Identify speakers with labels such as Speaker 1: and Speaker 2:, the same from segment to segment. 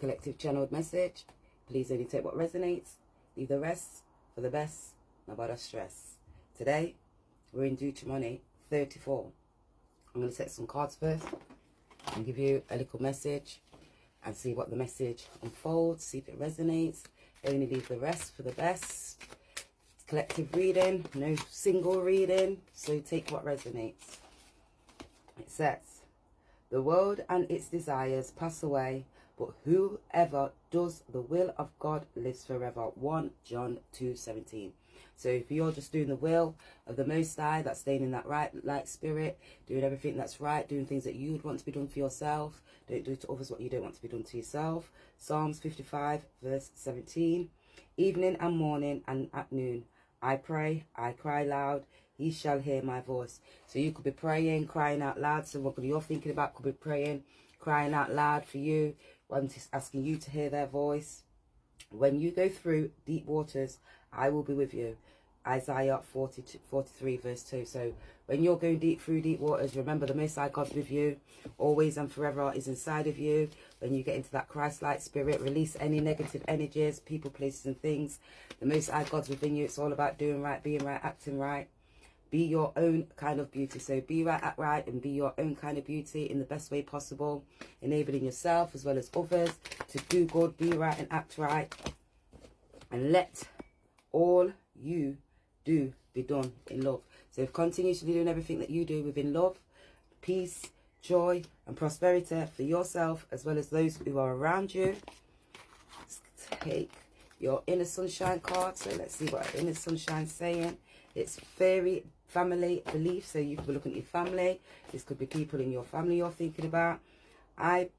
Speaker 1: collective channeled message. Please only take what resonates. Leave the rest for the best. No bother stress. Today, we're in Deuteronomy 34. I'm going to set some cards first and give you a little message and see what the message unfolds. See if it resonates. Only leave the rest for the best. It's collective reading, no single reading. So take what resonates. It says, the world and its desires pass away, but whoever does the will of God lives forever. 1 John 2:17. So if you're just doing the will of the Most High, that's staying in that right light spirit, doing everything that's right, doing things that you would want to be done for yourself. Don't do to others what you don't want to be done to yourself. Psalms 55 verse 17. Evening and morning and at noon, I pray, I cry loud, he shall hear my voice. So you could be praying, crying out loud. So what you're thinking about could be praying, crying out loud for you. I'm just asking you to hear their voice. When you go through deep waters, I will be with you. Isaiah 43 verse 2. So when you're going through deep waters, remember the Most High God's with you. Always and forever is inside of you. When you get into that Christ-like spirit, release any negative energies, people, places and things. The Most High God's within you. It's all about doing right, being right, acting right. Be your own kind of beauty. So be right, act right, and be your own kind of beauty in the best way possible. Enabling yourself as well as others to do good, be right and act right. And let all you do be done in love. So continuously doing everything that you do within love, peace, joy and prosperity for yourself as well as those who are around you. Let's take your inner sunshine card. So let's see what inner sunshine is saying. It's fairy family belief. So you could be looking at your family. This could be people in your family you're thinking about. I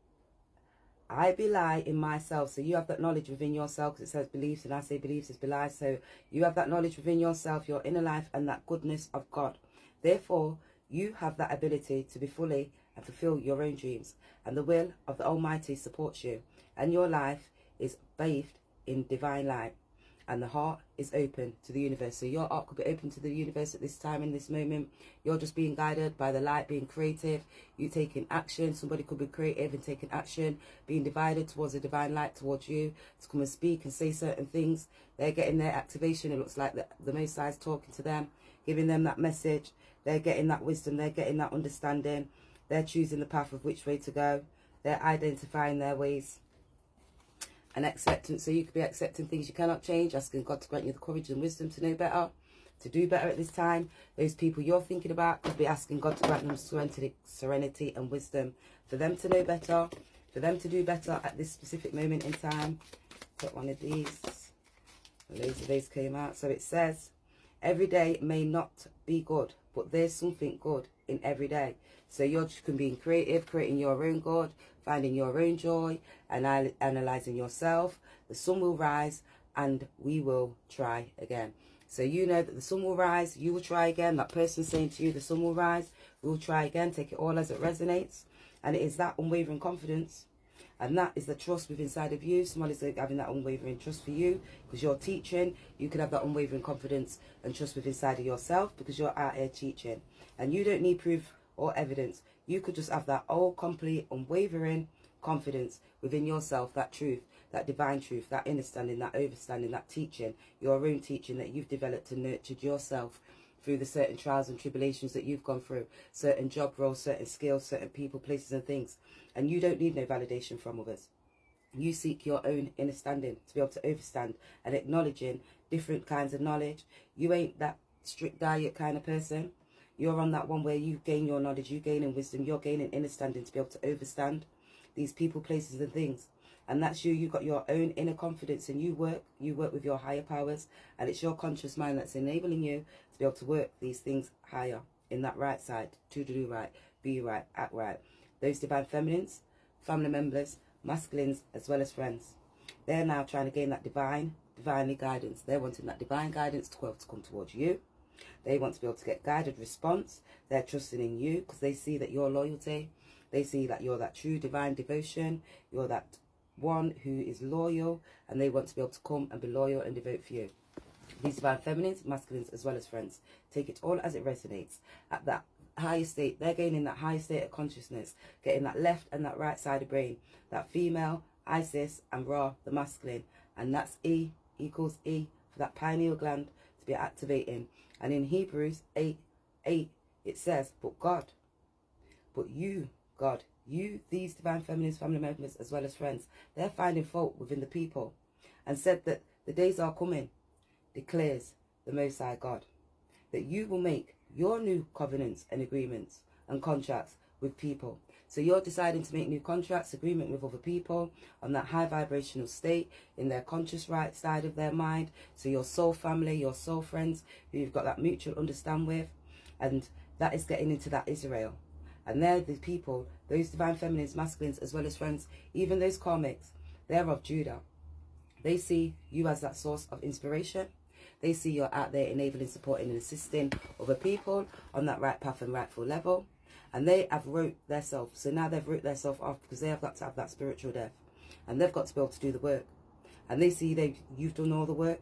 Speaker 1: belie in myself. So you have that knowledge within yourself, because it says beliefs and I say beliefs is belie. So you have that knowledge within yourself, your inner life and that goodness of God. Therefore, you have that ability to be fully and fulfill your own dreams. And the will of the Almighty supports you. And your life is bathed in divine light. And the heart is open to the universe. So your heart could be open to the universe at this time, in this moment. You're just being guided by the light, being creative. You taking action. Somebody could be creative and taking action, being divided towards the divine light towards you to come and speak and say certain things. They're getting their activation. It looks like the Most High is talking to them, giving them that message. They're getting that wisdom. They're getting that understanding. They're choosing the path of which way to go. They're identifying their ways. And acceptance. So you could be accepting things you cannot change, asking God to grant you the courage and wisdom to know better, to do better at this time. Those people you're thinking about could be asking God to grant them serenity and wisdom for them to know better, for them to do better at this specific moment in time. Take one of these. Loads of these came out. So it says, every day may not be good, but there's something good in every day. So you can be creative, creating your own good, finding your own joy, and analysing yourself. The sun will rise and we will try again. So you know that the sun will rise, you will try again. That person saying to you, the sun will rise, we'll try again. Take it all as it resonates. And it is that unwavering confidence. And that is the trust within inside of you. Somebody's having that unwavering trust for you because you're teaching. You can have that unwavering confidence and trust within inside of yourself because you're out here teaching. And you don't need proof or evidence. You could just have that all complete unwavering confidence within yourself, that truth, that divine truth, that understanding, that overstanding, that teaching, your own teaching that you've developed and nurtured yourself through the certain trials and tribulations that you've gone through, certain job roles, certain skills, certain people, places and things. And you don't need no validation from others. You seek your own understanding to be able to overstand and acknowledging different kinds of knowledge. You ain't that strict diet kind of person. You're on that one where you gain your knowledge, you gain in wisdom, you're gaining understanding to be able to overstand these people, places and things. And that's you. You've got your own inner confidence and you work with your higher powers, and it's your conscious mind that's enabling you to be able to work these things higher in that right side, to do right, be right, act right. Those divine feminines, family members, masculines as well as friends, they're now trying to gain that divinely guidance. They're wanting that divine guidance to come towards you. They want to be able to get guided response. They're trusting in you because they see that your loyalty. They see that you're that true divine devotion. You're that one who is loyal, and they want to be able to come and be loyal and devote for you. These divine feminines, masculines as well as friends, take it all as it resonates. At that higher state, they're gaining that higher state of consciousness, getting that left and that right side of brain, that female Isis, and Ra, the masculine. And that's E equals E for that pineal gland to be activating. And in Hebrews 8:8, it says, but you, God, you, these divine feminines, family members, as well as friends, they're finding fault within the people, and said that the days are coming, declares the Most High God, that you will make your new covenants and agreements and contracts with people. So you're deciding to make new contracts, agreement with other people on that high vibrational state in their conscious right side of their mind. So your soul family, your soul friends who you've got that mutual understand with. And that is getting into that Israel. And they're the people, those divine feminines, masculines, as well as friends, even those karmics, they're of Judah. They see you as that source of inspiration. They see you're out there enabling, supporting, and assisting other people on that right path and rightful level. And they have wrote themselves. So now they've wrote themselves off because they have got to have that spiritual death. And they've got to be able to do the work. And they see you've done all the work.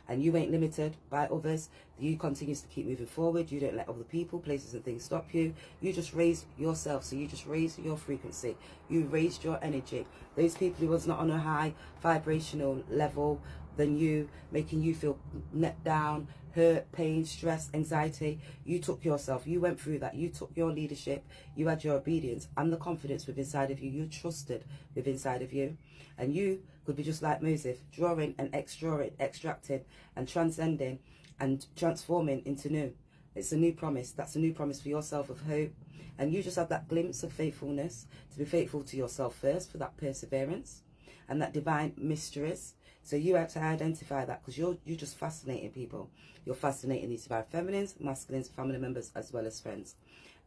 Speaker 1: And you ain't limited by others. You continue to keep moving forward. You don't let other people, places and things stop you. You just raise yourself. So you just raise your frequency. You raised your energy. Those people who was not on a high vibrational level than you, making you feel net down, hurt, pain, stress, anxiety. You took yourself. You went through that. You took your leadership. You had your obedience and the confidence within inside of you. You trusted within inside of you. And you could be just like Moses, drawing and extracting and transcending and transforming into new. It's a new promise. That's a new promise for yourself of hope. And you just have that glimpse of faithfulness, to be faithful to yourself first for that perseverance and that divine mysteries. So you have to identify that, because you're just fascinating people. You're fascinating these divine feminines, masculines, family members, as well as friends,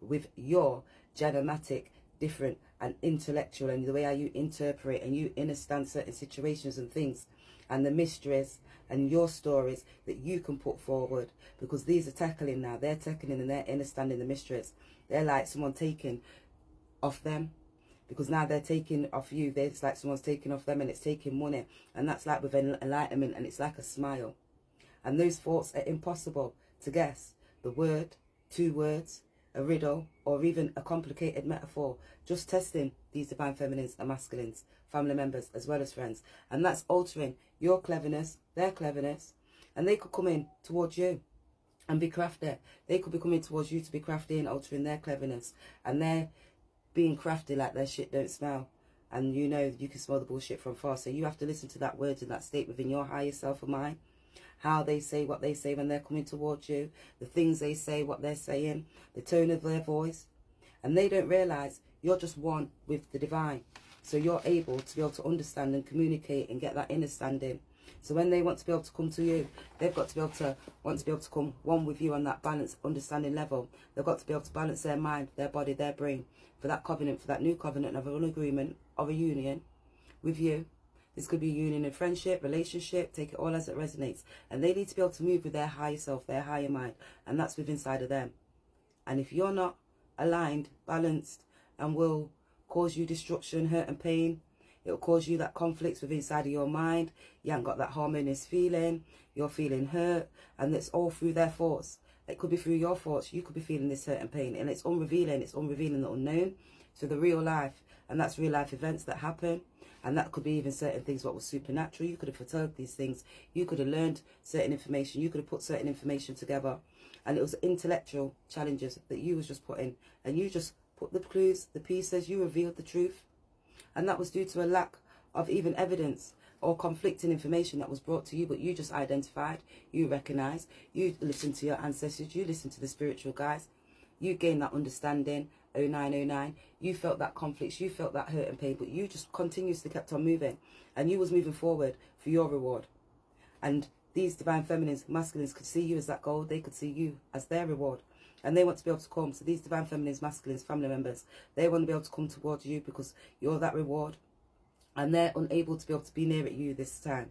Speaker 1: with your genomatic, different and intellectual, and the way how you interpret and you understand certain situations and things, and the mysteries and your stories that you can put forward, because these are tackling now. They're tackling and they're understanding the mysteries. They're like someone taking off them, because now they're taking off you. It's like someone's taking off them, and it's taking money. And that's like with enlightenment, and it's like a smile. And those thoughts are impossible to guess. The word, 2 words, a riddle, or even a complicated metaphor. Just testing these divine feminines and masculines, family members, as well as friends. And that's altering your cleverness, their cleverness. And they could come in towards you and be crafty. They could be coming towards you to be crafty and altering their cleverness. And they're being crafty like their shit don't smell. And you know you can smell the bullshit from far. So you have to listen to that word and that state within your higher self of mind. How they say what they say when they're coming towards you. The things they say, what they're saying. The tone of their voice. And they don't realise you're just one with the divine. So you're able to be able to understand and communicate and get that understanding. So when they want to be able to come to you, they've got to be able to want to be able to come one with you on that balanced understanding level. They've got to be able to balance their mind, their body, their brain for that covenant, for that new covenant of an agreement, of a union with you. This could be a union in friendship, relationship, take it all as it resonates. And they need to be able to move with their higher self, their higher mind. And that's within inside of them. And if you're not aligned, balanced, and will cause you destruction, hurt and pain, it'll cause you that conflicts within inside of your mind. You haven't got that harmonious feeling. You're feeling hurt. And it's all through their thoughts. It could be through your thoughts. You could be feeling this hurt and pain. And it's unrevealing. It's unrevealing the unknown to the real life. And that's real life events that happen. And that could be even certain things what was supernatural. You could have foretold these things. You could have learned certain information. You could have put certain information together. And it was intellectual challenges that you was just putting. And you just put the clues, the pieces. You revealed the truth. And that was due to a lack of even evidence or conflicting information that was brought to you. But you just identified. You recognized. You listened to your ancestors. You listened to the spiritual guides. You gained that understanding. 0909, you felt that conflict, you felt that hurt and pain, but you just continuously kept on moving, and you was moving forward for your reward. And these divine feminines, masculines could see you as that goal. They could see you as their reward, and they want to be able to come. So these divine feminines, masculines, family members, they want to be able to come towards you because you're that reward, and they're unable to be able to be near at you this time.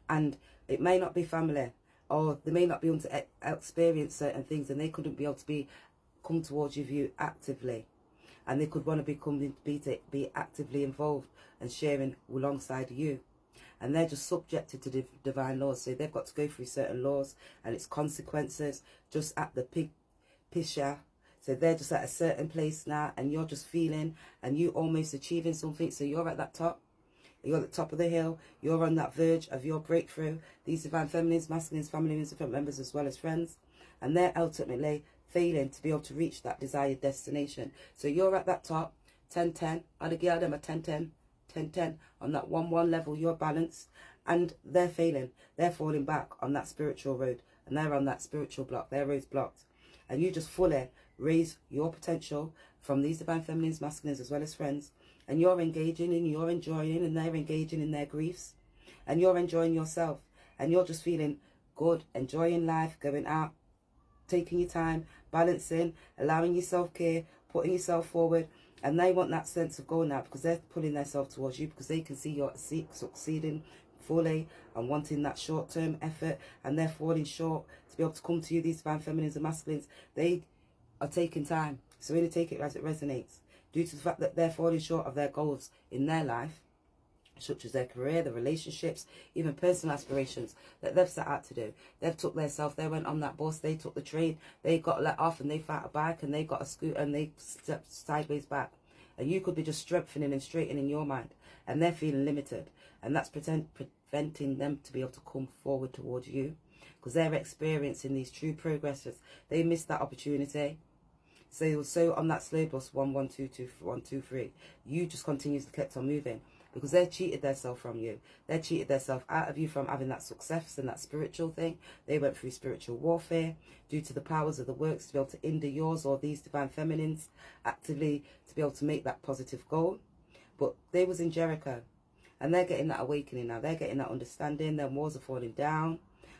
Speaker 1: And it may not be family, or they may not be able to experience certain things, and they couldn't be able to come towards you actively, and they could want to be actively involved and sharing alongside you, and they're just subjected to the divine laws. So they've got to go through certain laws and its consequences just at the pisha. So they're just at a certain place now, and you're just feeling and you almost achieving something. So you're at that top. You're at the top of the hill. You're on that verge of your breakthrough. These divine feminines, masculines, family members as well as friends. And they're ultimately failing to be able to reach that desired destination. So you're at that top, 10-10. Other girl, them at 10-10. 10-10. On that 1-1 level, you're balanced. And they're failing. They're falling back on that spiritual road. And they're on that spiritual block. Their road's blocked. And you just fully raise your potential from these divine feminines, masculines, as well as friends. And you're engaging and you're enjoying, and they're engaging in their griefs. And you're enjoying yourself. And you're just feeling good, enjoying life, going out, taking your time, balancing, allowing your self-care, putting yourself forward. And they want that sense of going out because they're pulling themselves towards you, because they can see you're succeeding fully and wanting that short-term effort, and they're falling short to be able to come to you. These divine feminines and masculines, they are taking time. So really take it as it resonates. Due to the fact that they're falling short of their goals in their life, such as their career, their relationships, even personal aspirations that they've set out to do. They've took their self, they went on that bus, they took the train, they got let off and they found a bike and they got a scooter and they stepped sideways back. And you could be just strengthening and straightening your mind. And they're feeling limited. And that's preventing them to be able to come forward towards you. Because they're experiencing these true progressors. They missed that opportunity. So on that slow bus, 1, 1, 2, 2, 1, 2, 3, you just continuously kept on moving. Because they cheated themselves from you. They cheated themselves out of you from having that success and that spiritual thing. They went through spiritual warfare due to the powers of the works to be able to hinder yours or these divine feminines actively to be able to make that positive goal. But they was in Jericho. And they're getting that awakening now. They're getting that understanding. Their walls are falling down.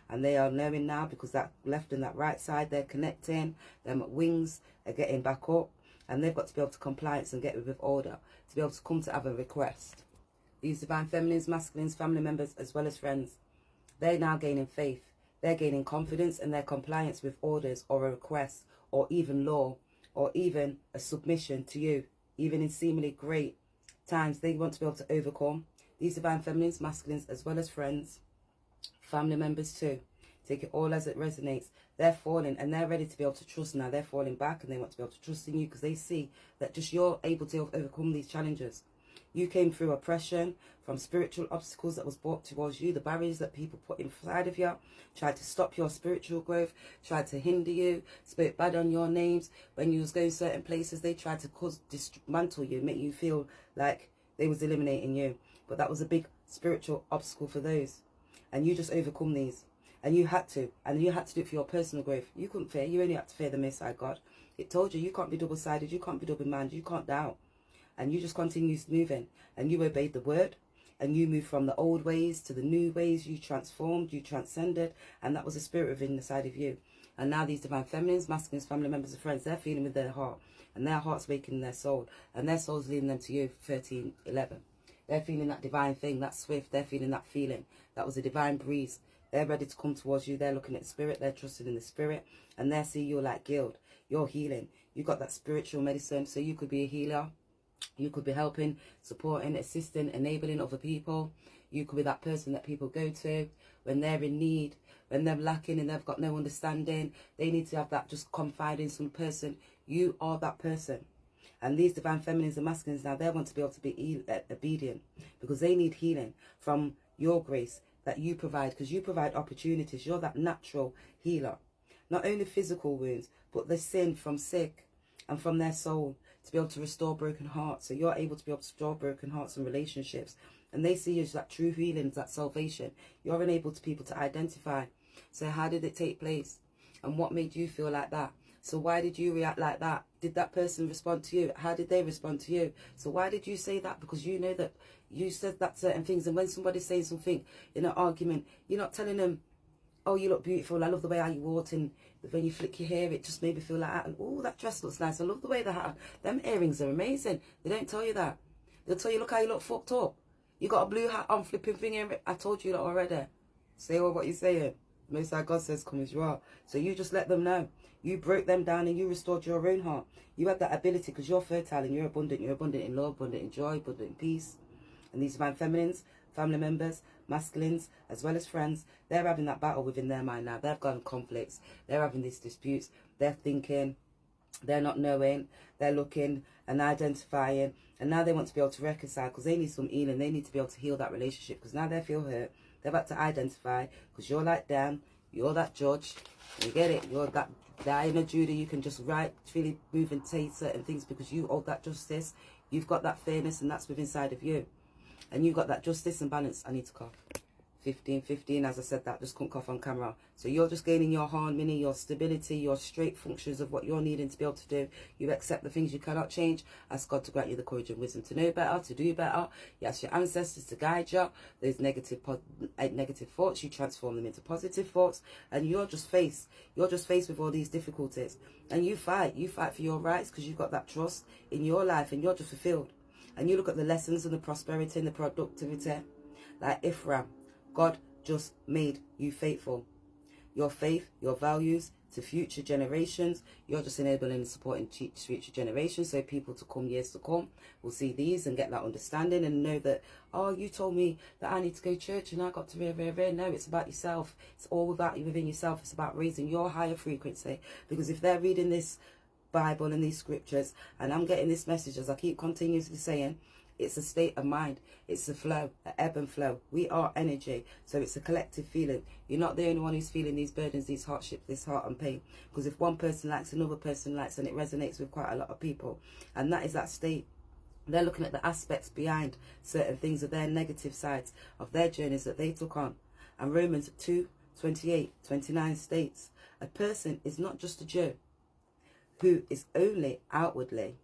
Speaker 1: And they are knowing now, because that left and that right side, they're connecting. Them wings are getting back up. And they've got to be able to compliance and get with order. To be able to come to have a request. These divine feminines, masculines, family members, as well as friends, they're now gaining faith. They're gaining confidence and their compliance with orders or a request or even law or even a submission to you. Even in seemingly great times, they want to be able to overcome. These divine feminines, masculines, as well as friends, family members too. Take it all as it resonates. They're falling and they're ready to be able to trust now. They're falling back and they want to be able to trust in you because they see that just you're able to overcome these challenges. You came through oppression from spiritual obstacles that was brought towards you, the barriers that people put inside of you, tried to stop your spiritual growth, tried to hinder you, spoke bad on your names. When you was going certain places, they tried to dismantle you, make you feel like they was eliminating you. But that was a big spiritual obstacle for those. And you just overcome these. And you had to. And you had to do it for your personal growth. You couldn't fear. You only had to fear the Most High God. It told you can't be double-sided. You can't be double-minded. You can't doubt. And you just continued moving. And you obeyed the word. And you moved from the old ways to the new ways. You transformed. You transcended. And that was the spirit within the side of you. And now these divine feminines, masculines, family members and friends, they're feeling with their heart. And their heart's waking their soul. And their soul's leading them to you, 13:11. They're feeling that divine thing, that swift. They're feeling that feeling. That was a divine breeze. They're ready to come towards you. They're looking at the spirit. They're trusting in the spirit. And they see you like guild. You're healing. You got that spiritual medicine. So you could be a healer. You could be helping, supporting, assisting, enabling other people. You could be that person that people go to when they're in need, when they're lacking and they've got no understanding. They need to have that, just confide in some person. You are that person. And these divine feminines and masculines now, they want to be able to be obedient because they need healing from your grace that you provide, because you provide opportunities. You're that natural healer. Not only physical wounds, but the sin from sick and from their soul to be able to restore broken hearts. So you're able to be able to restore broken hearts and relationships. And they see you as that true healing, that salvation. You're unable to people to identify. So how did it take place? And what made you feel like that? So why did you react like that? Did that person respond to you? How did they respond to you? So why did you say that? Because you know that you said that certain things. And when somebody's saying something in an argument, you're not telling them, oh, you look beautiful. I love the way how you walk. And when you flick your hair, it just made me feel like that. And oh, that dress looks nice. I love the way the hat. Them earrings are amazing. They don't tell you that. They'll tell you, look how you look fucked up. You got a blue hat on, flipping finger. I told you that already. Say all what you're saying. Most High God says, come as you are. So you just let them know. You broke them down and you restored your own heart. You have that ability because you're fertile and you're abundant. You're abundant in love, abundant in joy, abundant in peace. And these divine feminines, family members, masculines, as well as friends, they're having that battle within their mind now. They've got conflicts. They're having these disputes. They're thinking, They're not knowing. They're looking and identifying. And now they want to be able to reconcile because they need some healing. They need to be able to heal that relationship because now they feel hurt. They're about to identify because you're like them. You're that judge. You get it? You're that inner Judah. You can just freely move and say certain things because you hold that justice. You've got that fairness and that's within inside of you. And you've got that justice and balance. I need to cough. 15, as I said that, just couldn't cough on camera. So you're just gaining your harmony, your stability, your straight functions of what you're needing to be able to do. You accept the things you cannot change. Ask God to grant you the courage and wisdom to know better, to do better. You ask your ancestors to guide you. Those negative thoughts, you transform them into positive thoughts. And you're just faced with all these difficulties. And you fight for your rights because you've got that trust in your life and you're just fulfilled. And you look at the lessons and the prosperity and the productivity. Like Ephraim, God just made you faithful. Your faith, your values to future generations, you're just enabling and supporting future generations. So people to come, years to come, will see these and get that understanding and know that, oh, you told me that I need to go to church and I got to rare. No, it's about yourself. It's all about you within yourself. It's about raising your higher frequency. Because if they're reading this Bible and these scriptures, and I'm getting this message, as I keep continuously saying, it's a state of mind. It's a flow, an ebb and flow. We are energy. So it's a collective feeling. You're not the only one who's feeling these burdens, these hardships, this heart and pain. Because if one person likes, another person likes, and it resonates with quite a lot of people. And that is that state. They're looking at the aspects behind certain things of their negative sides of their journeys that they took on. And Romans 2:28-29 states, a person is not just a Jew who is only outwardly,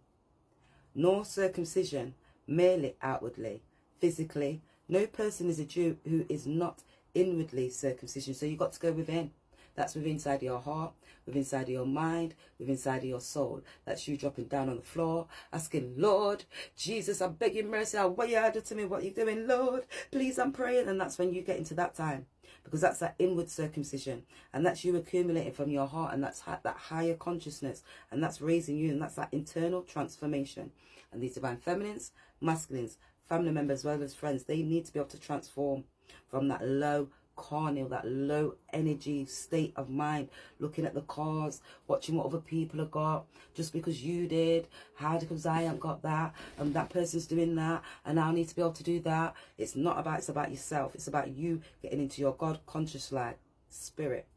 Speaker 1: nor circumcision merely outwardly, physically. No person is a Jew who is not inwardly circumcision. So you've got to go within. That's within inside your heart, within inside of your mind, within inside of your soul. That's you dropping down on the floor, asking, Lord, Jesus, I'm begging mercy. What you did to me? What you doing, Lord? Please, I'm praying. And that's when you get into that time. Because that's that inward circumcision. And that's you accumulating from your heart. And that's that higher consciousness. And that's raising you. And that's that internal transformation. And these divine feminines, masculines, family members as well as friends, they need to be able to transform from that low carnal, that low energy state of mind, looking at the cars, watching what other people have got, just because you did, how because I haven't got that, and that person's doing that, and I need to be able to do that. It's not about, it's about yourself. It's about you getting into your God conscious light, spirit.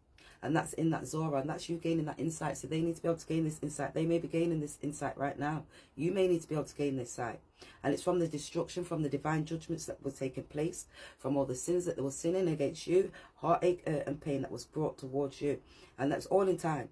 Speaker 1: And that's in that Zora, and that's you gaining that insight. So they need to be able to gain this insight. They may be gaining this insight right now. You may need to be able to gain this sight. And it's from the destruction, from the divine judgments that were taking place, from all the sins that they were sinning against you, heartache and pain that was brought towards you. And that's all in time.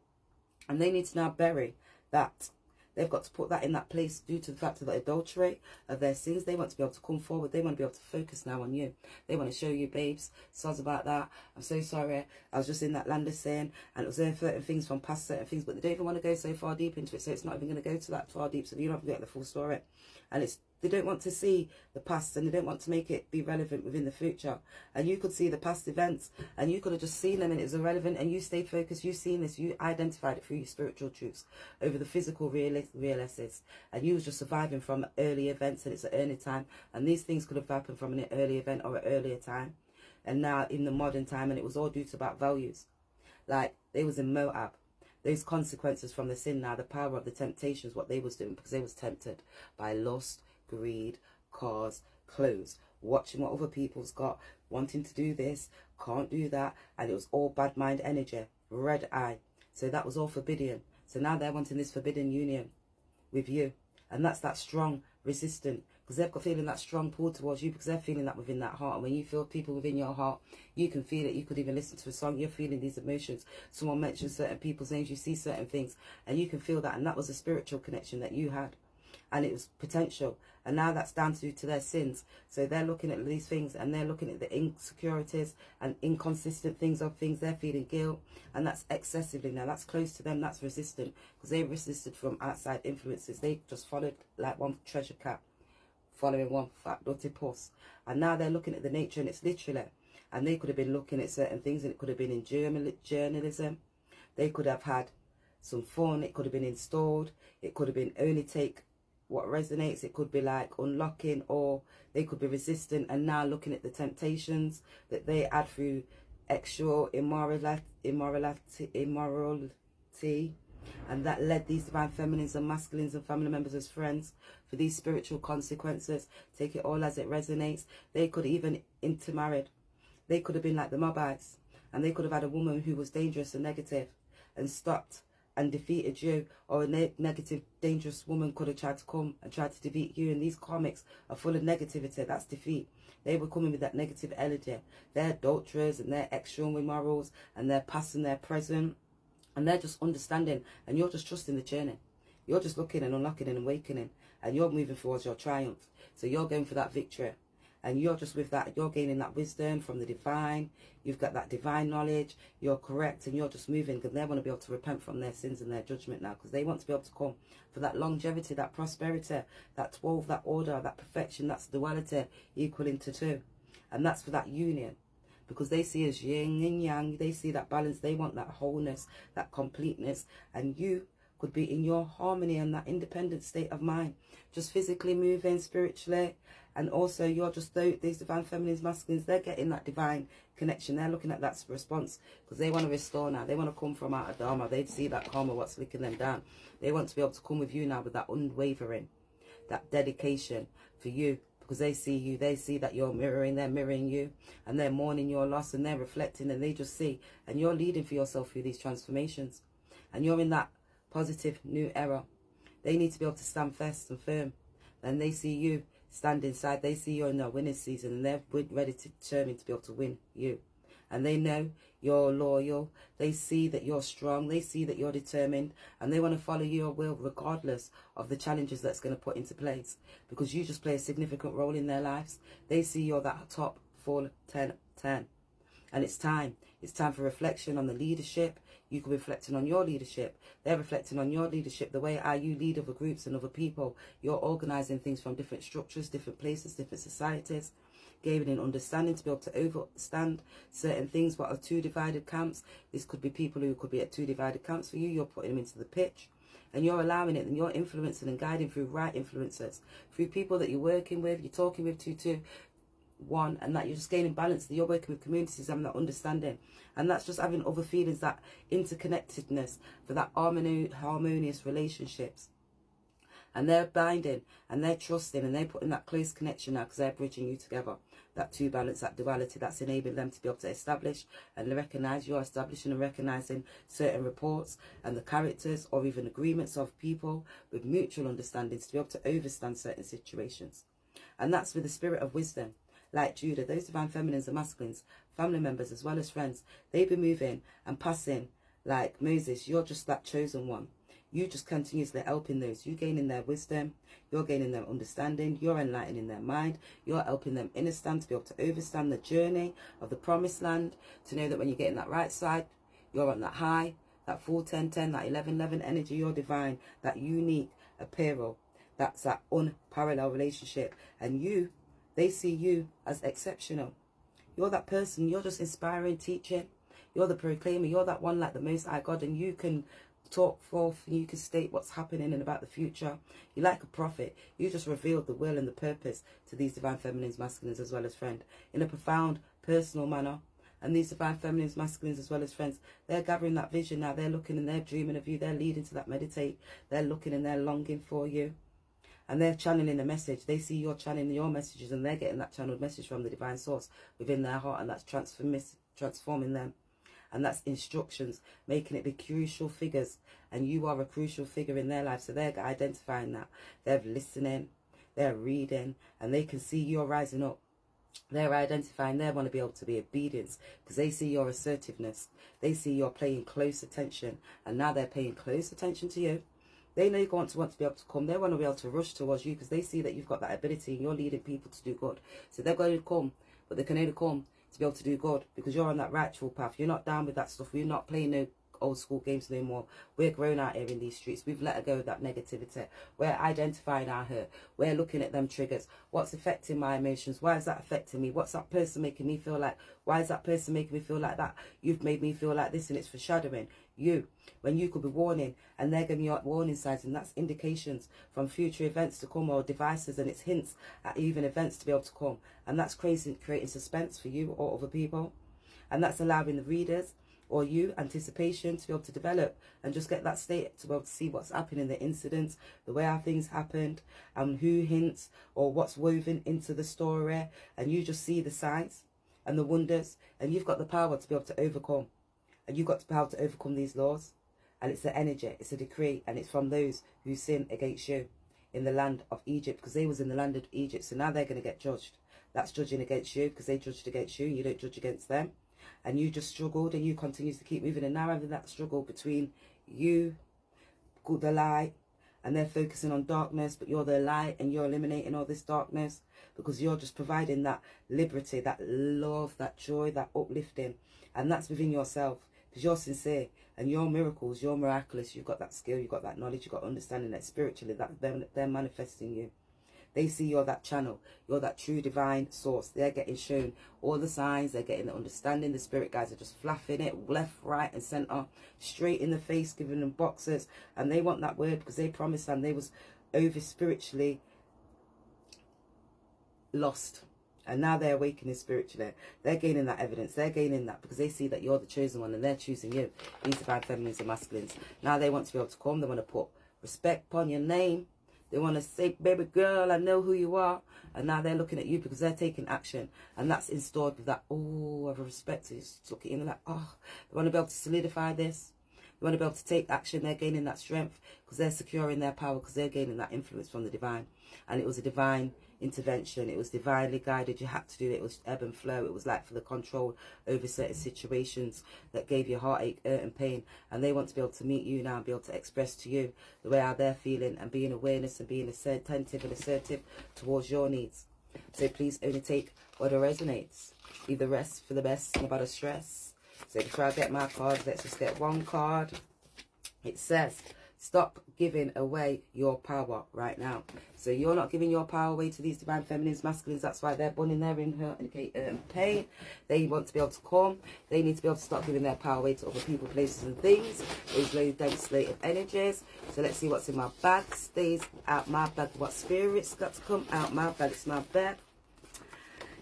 Speaker 1: And they need to now bury that. They've got to put that in that place due to the fact of the adultery of their sins. They want to be able to come forward. They want to be able to focus now on you. They want to show you, babes, soz about that. I'm so sorry. I was just in that land of sin and it was there certain things from past certain things, but they don't even want to go so far deep into it. So it's not even going to go to that far deep. So you don't have to get the full story. And they don't want to see the past and they don't want to make it be relevant within the future. And you could see the past events and you could have just seen them and it was irrelevant and you stayed focused. You've seen this. You identified it through your spiritual truths over the physical realities. And you was just surviving from early events and it's an early time. And these things could have happened from an early event or an earlier time. And now in the modern time, and it was all due to about values. Like they was in Moab. Those consequences from the sin now, the power of the temptations, what they was doing because they was tempted by lust, greed, cars, clothes, watching what other people's got, wanting to do this, can't do that, and it was all bad mind energy, red eye. So that was all forbidden. So now they're wanting this forbidden union with you, and that's that strong resistant, because they've got feeling that strong pull towards you because they're feeling that within that heart. And when you feel people within your heart, you can feel it. You could even listen to a song. You're feeling these emotions. Someone mentions certain people's names. You see certain things and you can feel that. And that was a spiritual connection that you had. And it was potential. And now that's down to their sins. So they're looking at these things and they're looking at the insecurities and inconsistent things of things. They're feeling guilt. And that's excessively now. That's close to them. That's resistant. Because they resisted from outside influences. They just followed like one treasure cat, following one fat dirty puss. And now they're looking at the nature and it's literally. And they could have been looking at certain things and it could have been in journalism. They could have had some fun. It could have been installed. It could have been only take what resonates. It could be like unlocking, or they could be resistant and now looking at the temptations that they add through sexual immorality, And that led these divine feminines and masculines and family members as friends for these spiritual consequences. Take it all as it resonates. They could even intermarried. They could have been like the Moabites. And they could have had a woman who was dangerous and negative and stopped and defeated you. Or a negative, dangerous woman could have tried to come and tried to defeat you. And these comics are full of negativity. That's defeat. They were coming with that negative energy. They're adulterers and they're extra with morals and they're past and they're present. And they're just understanding, and you're just trusting the journey. You're just looking and unlocking and awakening, and you're moving towards your triumph. So you're going for that victory, and you're just with that, you're gaining that wisdom from the divine. You've got that divine knowledge. You're correct, and you're just moving, because they want to be able to repent from their sins and their judgment now, because they want to be able to come for that longevity, that prosperity, that 12, that order, that perfection. That's duality equaling to 2, and that's for that union. Because they see as yin and yang, they see that balance, they want that wholeness, that completeness. And you could be in your harmony and that independent state of mind, just physically moving, spiritually. And also you're just, these divine feminines, masculines, they're getting that divine connection. They're looking at that response because they want to restore now. They want to come from out of Dharma. They see that karma, what's licking them down. They want to be able to come with you now with that unwavering, that dedication for you. Because they see you, they see that you're mirroring, they're mirroring you, and they're mourning your loss, and they're reflecting, and they just see, and you're leading for yourself through these transformations, and you're in that positive new era. They need to be able to stand fast and firm, and they see you stand inside, they see you're in their winning season, and they're ready to determine to be able to win you, and they know you're loyal, they see that you're strong, they see that you're determined, and they want to follow your will regardless of the challenges that's going to put into place, because you just play a significant role in their lives. They see you're that top full 10, and it's time for reflection on the leadership. You could be reflecting on your leadership. They're reflecting on your leadership, the way how you lead other groups and other people. You're organizing things from different structures, different places, different societies, gaining understanding to be able to understand certain things. What are 2 divided camps? This could be people who could be at 2 divided camps for you. You're putting them into the pitch, and you're allowing it, and you're influencing and guiding through right influencers, through people that you're working with, you're talking with 2-1, and that you're just gaining balance, that you're working with communities and that understanding, and that's just having other feelings, that interconnectedness for that harmonious relationships. And they're binding and they're trusting and they're putting that close connection now, because they're bridging you together. That 2 balance, that duality, that's enabling them to be able to establish and recognize. You're establishing and recognizing certain reports and the characters or even agreements of people with mutual understandings to be able to overstand certain situations. And that's with the spirit of wisdom. Like Judah, those divine feminines and masculines, family members as well as friends, they've been moving and passing like Moses. You're just that chosen one. You just continuously helping those. You gaining their wisdom. You're gaining their understanding. You're enlightening their mind. You're helping them understand to be able to overstand the journey of the promised land. To know that when you're getting that right side, you're on that high, that full 10-10, that 11-11 energy. You're divine, that unique apparel. That's that unparalleled relationship. And you, they see you as exceptional. You're that person. You're just inspiring, teaching. You're the proclaimer. You're that one like the Most High God, and you can talk forth, and you can state what's happening and about the future. You're like a prophet. You just revealed the will and the purpose to these divine feminines, masculines as well as friends in a profound, personal manner. And these divine feminines, masculines as well as friends, they're gathering that vision now. They're looking and they're dreaming of you. They're leading to that meditate. They're looking and they're longing for you. And they're channeling the message. They see you're channeling your messages, and they're getting that channeled message from the divine source within their heart, and that's transforming them. And that's instructions, making it be crucial figures. And you are a crucial figure in their life. So they're identifying that. They're listening, they're reading, and they can see you're rising up. They're identifying, they want to be able to be obedience, because they see your assertiveness. They see you're paying close attention. And now they're paying close attention to you. They know you want to be able to come. They want to be able to rush towards you, because they see that you've got that ability and you're leading people to do good. So they're going to come, but they can only come to be able to do good because you're on that rightful path. You're not down with that stuff. We're not playing no old school games no more. We're grown out here in these streets. We've let go of that negativity. We're identifying our hurt. We're looking at them triggers. What's affecting my emotions? Why is that affecting me? What's that person making me feel like? Why is that person making me feel like that? You've made me feel like this, and it's foreshadowing you when you could be warning, and they're giving you warning signs, and that's indications from future events to come, or devices, and it's hints at even events to be able to come. And that's crazy, creating suspense for you or other people. And that's allowing the readers or you, anticipation, to be able to develop and just get that state to be able to see what's happening, the incidents, the way how things happened, and who hints or what's woven into the story, and you just see the signs and the wonders, and you've got the power to be able to overcome, and you've got the power to overcome these laws. And it's the energy, it's a decree, and it's from those who sin against you in the land of Egypt, because they was in the land of Egypt, so now they're going to get judged. That's judging against you, because they judged against you, and you don't judge against them. And you just struggled, and you continue to keep moving, and now having that struggle between you, the light, and they're focusing on darkness, but you're the light, and you're eliminating all this darkness, because you're just providing that liberty, that love, that joy, that uplifting, and that's within yourself, because you're sincere, and your miracles, you're miraculous, you've got that skill, you've got that knowledge, you've got understanding that spiritually, that they're manifesting you. They see you're that channel, you're that true divine source. They're getting shown all the signs, they're getting the understanding. The spirit guys are just flapping it left, right and centre, straight in the face, giving them boxes. And they want that word because they promised them they was over spiritually lost. And now they're awakening spiritually. They're gaining that evidence. They're gaining that because they see that you're the chosen one and they're choosing you. These divine feminines and masculines. Now they want to be able to come. They want to put respect upon your name. They want to say, baby girl, I know who you are. And now they're looking at you because they're taking action. And that's installed with that, oh, of respect. You just look at him like, oh, they want to be able to solidify this. They want to be able to take action. They're gaining that strength because they're securing their power, because they're gaining that influence from the divine. And it was a divine intervention. It was divinely guided. You had to do it. It was ebb and flow. It was like for the control over certain situations that gave you heartache, hurt and pain. And they want to be able to meet you now and be able to express to you the way how they're feeling and being awareness and being attentive and assertive towards your needs. So please only take what resonates. Leave the rest for the best and about a stress. So before I get my cards, let's just get one card. It says, stop giving away your power right now. So you're not giving your power away to these divine feminines, masculines. That's why they're born in there in hurt and pain. They want to be able to come. They need to be able to stop giving their power away to other people, places and things. Those low legislative energies. So let's see what's in my bag. Stays out my bag. What spirits got to come out my bag. It's my bag.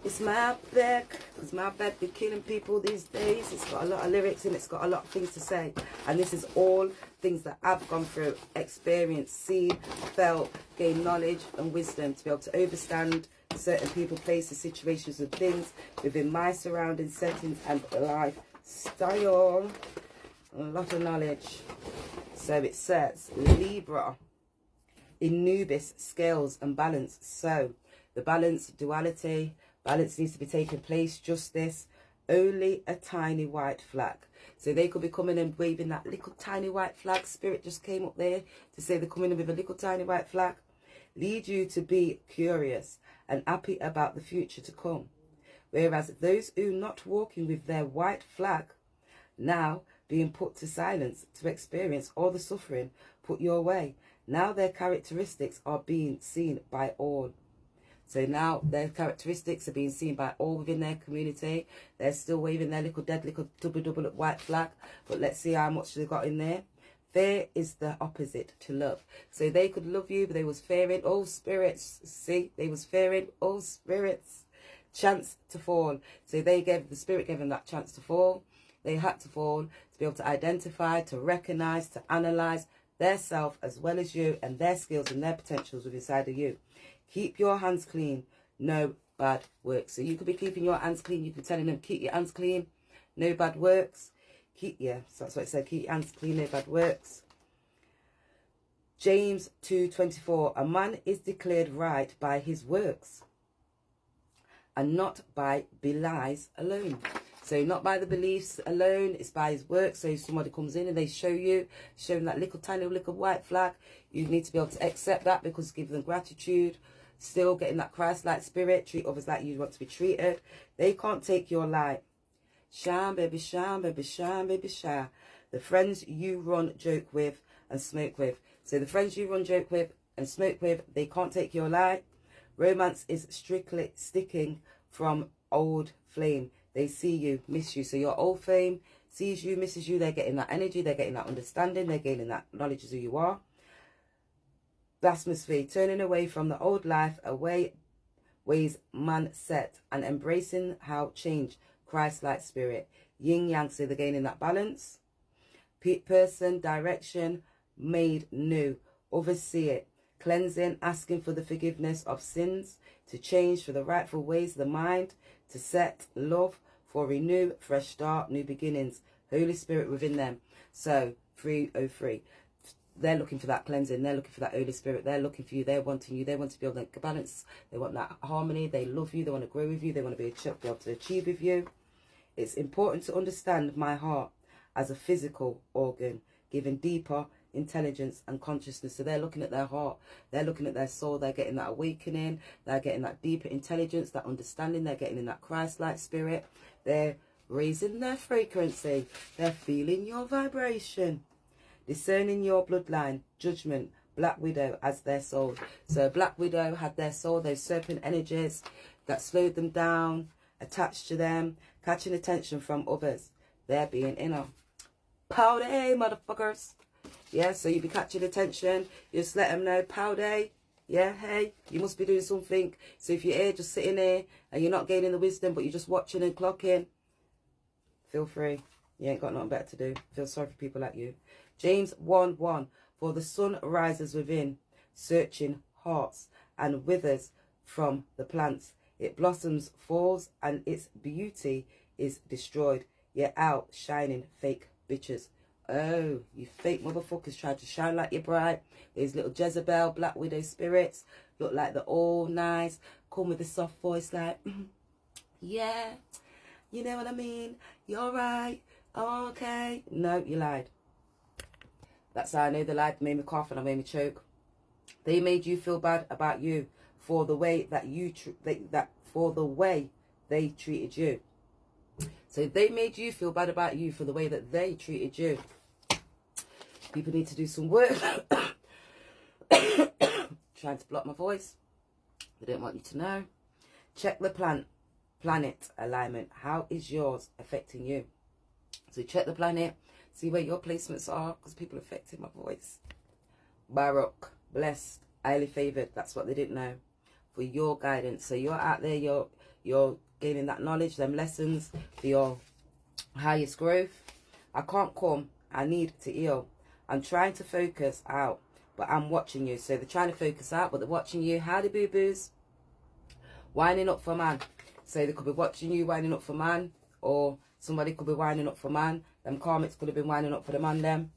Speaker 1: It's my bag, because my bag be killing people these days. It's got a lot of lyrics and it's got a lot of things to say. And this is all things that I've gone through, experienced, seen, felt, gained knowledge and wisdom to be able to overstand certain people, places, situations and things within my surrounding settings and lifestyle. A lot of knowledge. So it says, Libra, Anubis, scales and balance. So the balance, duality, balance needs to be taking place, justice, only a tiny white flag. So they could be coming and waving that little tiny white flag. Spirit just came up there to say they're coming in with a little tiny white flag. Lead you to be curious and happy about the future to come. Whereas those who not walking with their white flag, now being put to silence to experience all the suffering put your way. Now their characteristics are being seen by all. So now their characteristics are being seen by all within their community. They're still waving their little dead, little double white flag. But let's see how much they've got in there. Fear is the opposite to love. So they could love you, but they was fearing all spirits. See, they was fearing all spirits. Chance to fall. So they gave, the spirit gave them that chance to fall. They had to fall to be able to identify, to recognize, to analyze their self as well as you and their skills and their potentials within inside of you. Keep your hands clean. No bad works. So you could be keeping your hands clean. You could be telling them, keep your hands clean. No bad works. So that's what it said. Keep your hands clean. No bad works. James 2:24. A man is declared right by his works and not by belies alone. So not by the beliefs alone, it's by his work. So if somebody comes in and they show you, showing that little tiny little white flag, you need to be able to accept that because give them gratitude. Still getting that Christ-like spirit, treat others like you want to be treated. They can't take your light. Shine, baby, shine, baby, shine, baby, shine. The friends you run, joke with and smoke with. So the friends you run, joke with and smoke with, they can't take your light. Romance is strictly sticking from old flame. They see you, miss you. So your old flame sees you, misses you. They're getting that energy. They're getting that understanding. They're gaining that knowledge of who you are. Blasphemy, turning away from the old life, away ways man set, and embracing how change Christ-like spirit. Yin yang, so they're gaining that balance. Person, direction, made new. Others see it. Cleansing, asking for the forgiveness of sins, to change for the rightful ways of the mind, to set love, for renew, fresh start, new beginnings. Holy Spirit within them. So 303. They're looking for that cleansing. They're looking for that Holy Spirit. They're looking for you. They're wanting you. They want to be able to balance. They want that harmony. They love you. They want to grow with you. They want to be able to achieve with you. It's important to understand my heart as a physical organ, giving deeper intelligence and consciousness. So they're looking at their heart. They're looking at their soul. They're getting that awakening. They're getting that deeper intelligence, that understanding. They're getting in that Christ-like spirit. They're raising their frequency. They're feeling your vibration. Discerning your bloodline, judgment, Black Widow as their soul. So Black Widow had their soul, those serpent energies that slowed them down, attached to them, catching attention from others. They're being inner. Powday, motherfuckers. Yeah, so you be catching attention. You just let them know, powday. Yeah, hey, you must be doing something. So if you're here just sitting there and you're not gaining the wisdom, but you're just watching and clocking, feel free. You ain't got nothing better to do. Feel sorry for people like you. James 1:1. For the sun rises within, searching hearts, and withers from the plants. It blossoms, falls, and its beauty is destroyed. Yet out shining fake bitches. Oh, you fake motherfuckers try to shine like you're bright. These little Jezebel, Black Widow spirits look like they're all nice. Come with a soft voice like, yeah, you know what I mean? You're right. Okay. No, you lied. That's how I know they lied. They made me cough and I made me choke. They made you feel bad about you for the way that they treated you. So they made you feel bad about you for the way that they treated you. People need to do some work. Trying to block my voice. They don't want you to know. Check the planet alignment. How is yours affecting you? So check the planet. See where your placements are, because people are affecting my voice. Baruch, blessed, highly favoured. That's what they didn't know. For your guidance. So you're out there, you're gaining that knowledge, them lessons for your highest growth. I can't come. I need to heal. I'm trying to focus out, but I'm watching you. So they're trying to focus out, but they're watching you. Howdy, boo-boos. Winding up for man. So they could be watching you winding up for man, or somebody could be winding up for man. Them karmics could have been winding up for the man them.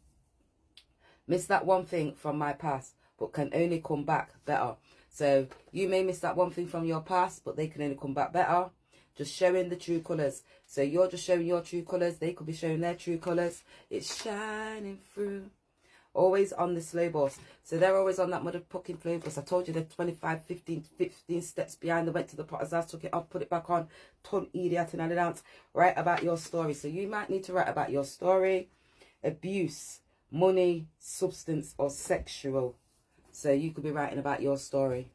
Speaker 1: Miss that one thing from my past, but can only come back better. So you may miss that one thing from your past, but they can only come back better. Just showing the true colours. So you're just showing your true colours. They could be showing their true colours. It's shining through. Always on the slow bus. So they're always on that motherfucking slow bus. I told you they're 25, 15 steps behind. They went to the potter's house, took it off, put it back on. Ton idiot and dance. Write about your story. So you might need to write about your story. Abuse, money, substance, or sexual. So you could be writing about your story.